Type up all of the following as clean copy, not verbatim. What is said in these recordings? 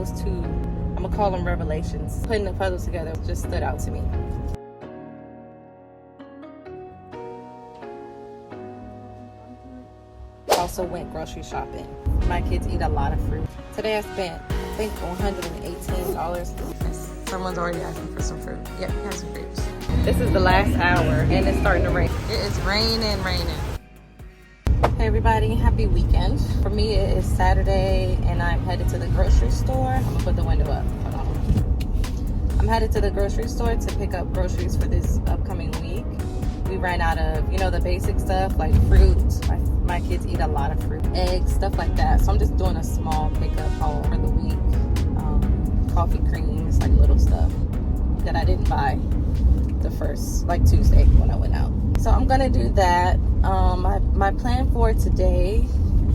those two, I'm gonna call them revelations. Putting the puzzles together just stood out to me. Also went grocery shopping. My kids eat a lot of fruit. Today I spent, I think, $118. Someone's already asking for some fruit. Yeah, have some grapes. This is the last hour and it's starting to rain. It is raining. Hey everybody, happy weekend. For me, it is Saturday and I'm headed to the grocery store. I'm gonna put the window up. Hold on. I'm headed to the grocery store to pick up groceries for this upcoming week. We ran out of, the basic stuff like fruit. My kids eat a lot of fruit, eggs, stuff like that. So I'm just doing a small pickup haul for the week. Coffee creams, like little stuff that I didn't buy the first, like Tuesday when I went out. So I'm gonna do that. My plan for today,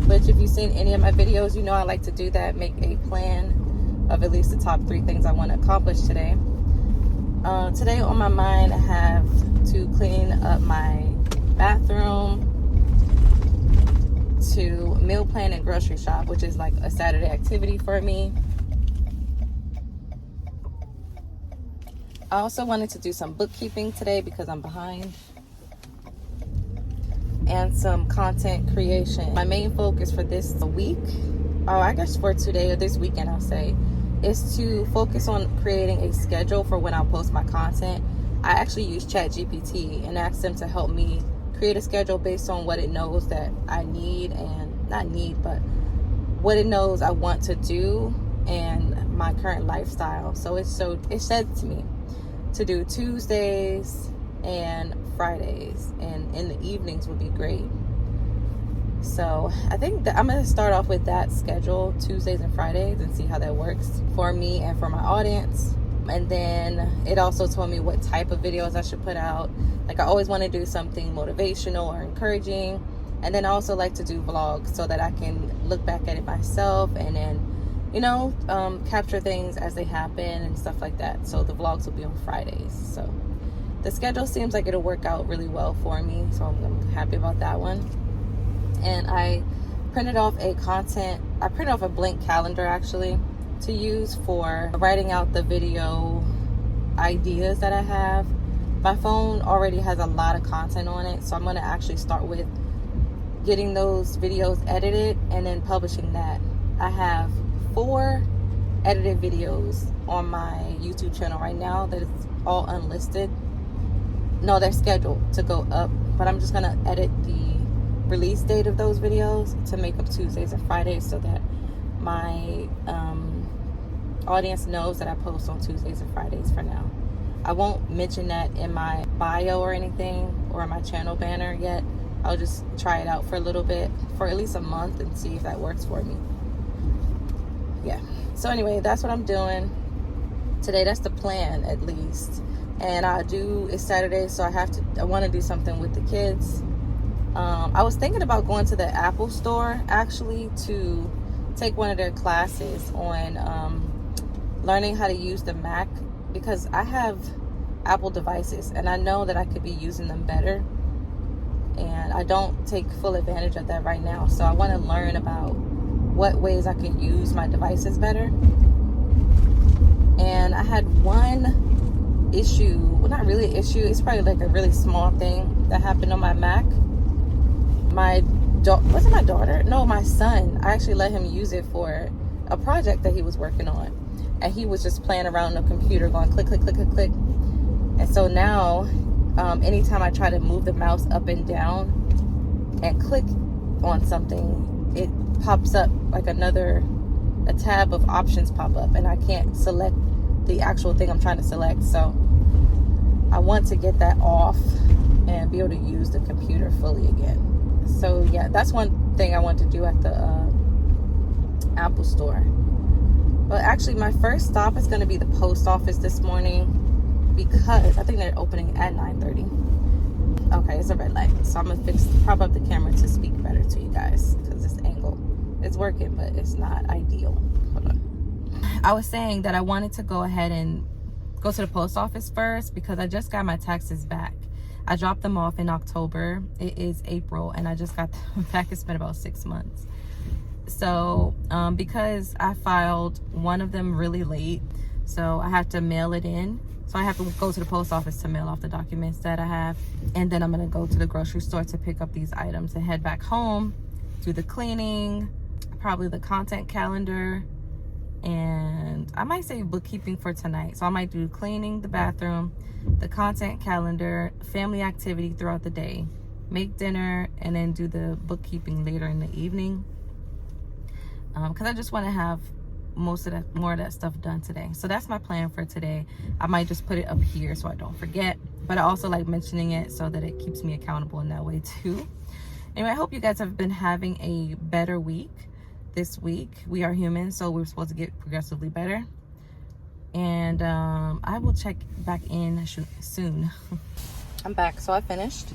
which if you've seen any of my videos, you know I like to do that, make a plan of at least the top 3 things I want to accomplish today. Today on my mind, I have to clean up my bathroom, to meal plan and grocery shop, which is like a Saturday activity for me. I also wanted to do some bookkeeping today because I'm behind, and some content creation. My main focus for this week, I guess for today or this weekend I'll say, is to focus on creating a schedule for when I'll post my content. I actually use ChatGPT and asked them to help me create a schedule based on what it knows that I need, and not need, but what it knows I want to do and my current lifestyle. So it said to me to do Tuesdays and Fridays, and in the evenings would be great. So I think that I'm going to start off with that schedule, Tuesdays and Fridays, and see how that works for me and for my audience. And then it also told me what type of videos I should put out. Like I always want to do something motivational or encouraging. And then I also like to do vlogs so that I can look back at it myself and then, capture things as they happen and stuff like that. So the vlogs will be on Fridays. So the schedule seems like it'll work out really well for me. So I'm happy about that one. And I printed off a blank calendar actually to use for writing out the video ideas that I have. My phone already has a lot of content on it, so I'm going to actually start with getting those videos edited and then publishing that. I have 4 edited videos on my YouTube channel right now that is all unlisted. No, they're scheduled to go up, but I'm just going to edit the release date of those videos to make up Tuesdays and Fridays so that my audience knows that I post on Tuesdays and Fridays for now. I won't mention that in my bio or anything, or my channel banner yet. I'll just try it out for a little bit, for at least a month, and see if that works for me. Yeah. So anyway, that's what I'm doing today. That's the plan, at least. And it's Saturday, so I want to do something with the kids. I was thinking about going to the Apple store actually to take one of their classes on learning how to use the Mac, because I have Apple devices and I know that I could be using them better, and I don't take full advantage of that right now. So I want to learn about what ways I can use my devices better. And I had one issue, well, not really an issue, it's probably like a really small thing that happened on my Mac. Was it my daughter? No, my son. I actually let him use it for a project that he was working on. And he was just playing around on the computer going click, click, click, click, click. And so now, anytime I try to move the mouse up and down and click on something, it pops up like a tab of options pop up, and I can't select the actual thing I'm trying to select. So I want to get that off and be able to use the computer fully again. So yeah, that's one thing I want to do at the Apple store. But actually my first stop is going to be the post office this morning, because I think they're opening at 9:30. Okay, it's a red light, so I'm gonna prop up the camera to speak better to you guys, because this angle is working, but it's not ideal. Hold on. I was saying that I wanted to go ahead and go to the post office first, because I just got my taxes back. I dropped them off in October. It is April, and I just got them back. It's been about 6 months. So because I filed one of them really late, so I have to mail it in. So I have to go to the post office to mail off the documents that I have. And then I'm gonna go to the grocery store to pick up these items and head back home, do the cleaning, probably the content calendar, and I might say bookkeeping for tonight. So I might do cleaning, the bathroom, the content calendar, family activity throughout the day, make dinner, and then do the bookkeeping later in the evening. Because I just want to have more of that stuff done today. So that's my plan for today. I might just put it up here so I don't forget, but I also like mentioning it so that it keeps me accountable in that way too. Anyway, I hope you guys have been having a better week this week. We are human, so we're supposed to get progressively better. And I will check back in soon. I'm back. So I finished.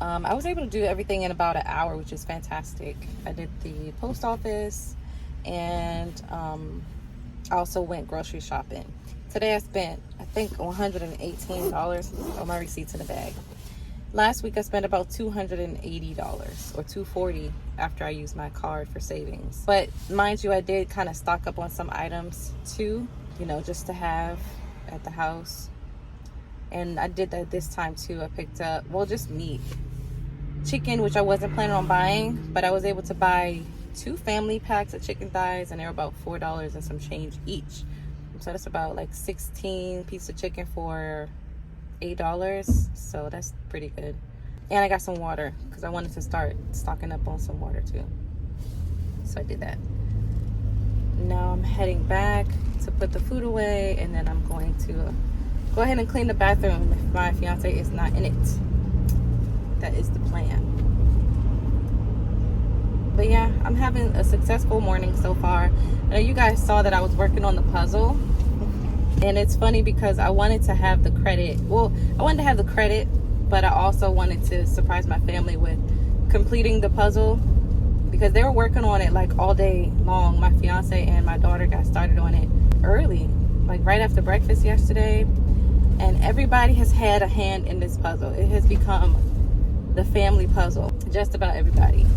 I was able to do everything in about an hour, which is fantastic. I did the post office, and I also went grocery shopping. Today I spent, I think, $118 on my receipts in the bag. Last week I spent about $280 or $240 after I used my card for savings. But mind you, I did kind of stock up on some items too, you know, just to have at the house. And I did that this time too. I picked up, well, just meat. Chicken, which I wasn't planning on buying, but I was able to buy 2 family packs of chicken thighs, and they were about $4 and some change each. So that's about like 16 pieces of chicken for $8. So that's pretty good. And I got some water because I wanted to start stocking up on some water too. So I did that. Now I'm heading back to put the food away, and then I'm going to go ahead and clean the bathroom if my fiance is not in it. That is the plan. But yeah, I'm having a successful morning so far. I know you guys saw that I was working on the puzzle, and it's funny because I wanted to have the credit. Well, I wanted to have the credit, but I also wanted to surprise my family with completing the puzzle because they were working on it like all day long. My fiance and my daughter got started on it early, like right after breakfast yesterday, and everybody has had a hand in this puzzle. It has become the family puzzle, just about everybody.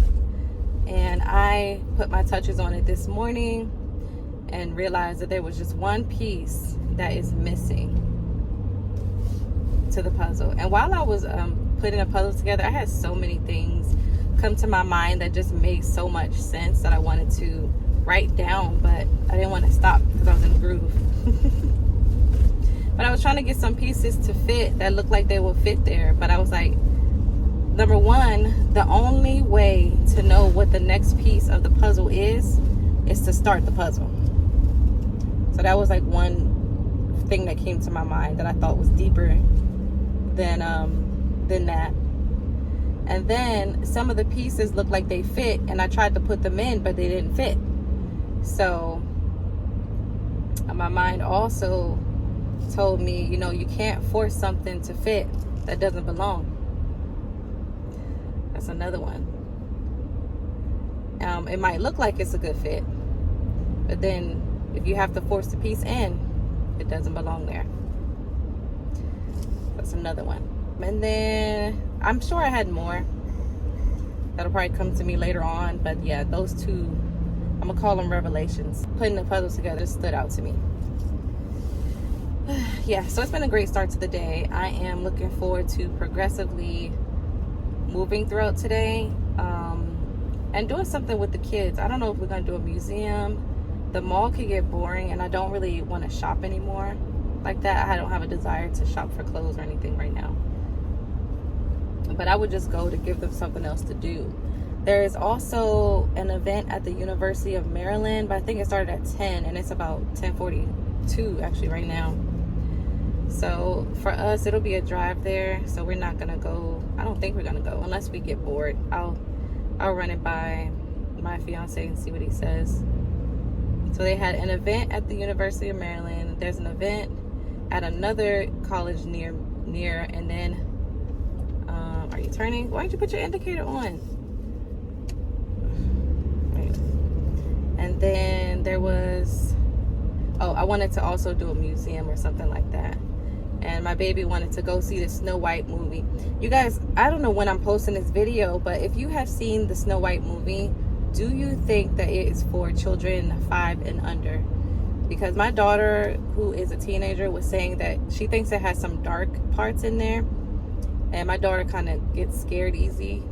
And I put my touches on it this morning and realized that there was just one piece that is missing to the puzzle. And while I was putting a puzzle together, I had so many things come to my mind that just made so much sense that I wanted to write down, but I didn't want to stop because I was in the groove. But I was trying to get some pieces to fit that looked like they would fit there, but I was like, number one, the only way to know what the next piece of the puzzle is to start the puzzle. So that was like one thing that came to my mind that I thought was deeper than that. And then some of the pieces looked like they fit, and I tried to put them in, but they didn't fit. So my mind also told me, you know, you can't force something to fit that doesn't belong. That's another one. It might look like it's a good fit, but then if you have to force the piece in, it doesn't belong there. That's another one. And then I'm sure I had more that'll probably come to me later on, but yeah, those two, I'm gonna call them revelations. Putting the puzzles together stood out to me. Yeah, so it's been a great start to the day. I am looking forward to progressively moving throughout today, and doing something with the kids. I don't know if we're gonna do a museum. The mall could get boring, and I don't really want to shop anymore like that. I don't have a desire to shop for clothes or anything right now, but I would just go to give them something else to do. There is also an event at the University of Maryland, but I think it started at 10, and it's about 10:42 actually right now. So for us, it'll be a drive there, so we're not gonna go. I don't think we're gonna go unless we get bored. I'll run it by my fiance and see what he says. So they had an event at the University of Maryland. There's an event at another college near, and then are you turning? Why didn't you put your indicator on? Right. And then there was, I wanted to also do a museum or something like that. And my baby wanted to go see the Snow White movie. You guys, I don't know when I'm posting this video, but if you have seen the Snow White movie, do you think that it is for children 5 and under? Because my daughter, who is a teenager, was saying that she thinks it has some dark parts in there, and my daughter kind of gets scared easy,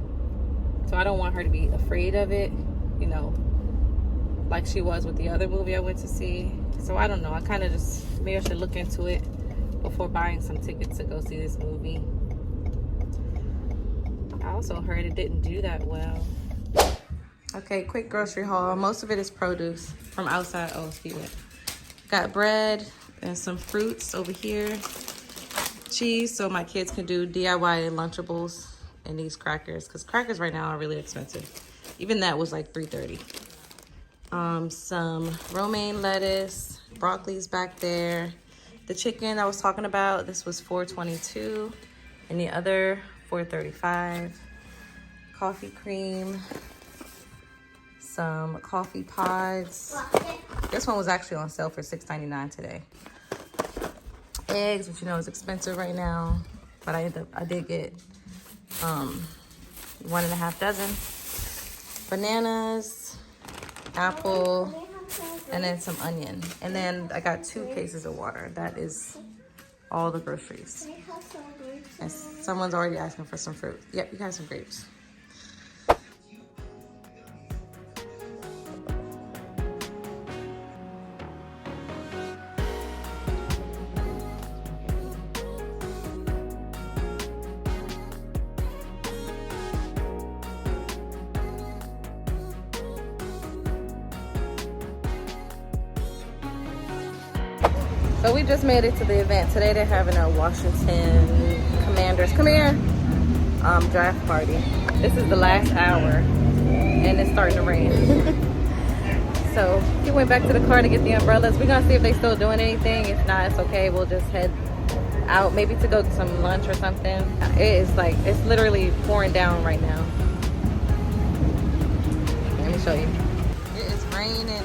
so I don't want her to be afraid of it, you know, like she was with the other movie I went to see. So I don't know, I kind of just, maybe I should look into it before buying some tickets to go see this movie. I also heard it didn't do that well. Okay, quick grocery haul. Most of it is produce from outside. Oh, excuse me. Got bread and some fruits over here. Cheese, so my kids can do DIY Lunchables, and these crackers, because crackers right now are really expensive. Even that was like $3.30. Some romaine lettuce, broccoli's back there. The chicken I was talking about, this was $4.22, and the other $4.35. Coffee cream, some coffee pods. This one was actually on sale for $6.99 today. Eggs, which you know is expensive right now, but I did get 1.5 dozen. Bananas, apple, and then some onion. And then I got 2 cases of water. That is all the groceries. And someone's already asking for some fruit. Yep, you got some grapes. So we just made it to the event. Today they're having a Washington Commanders, come here, draft party. This is the last hour and it's starting to rain. So we went back to the car to get the umbrellas. We're gonna see if they're still doing anything. If not, it's okay. We'll just head out, maybe to go to some lunch or something. It is like, it's literally pouring down right now. Let me show you. It is raining.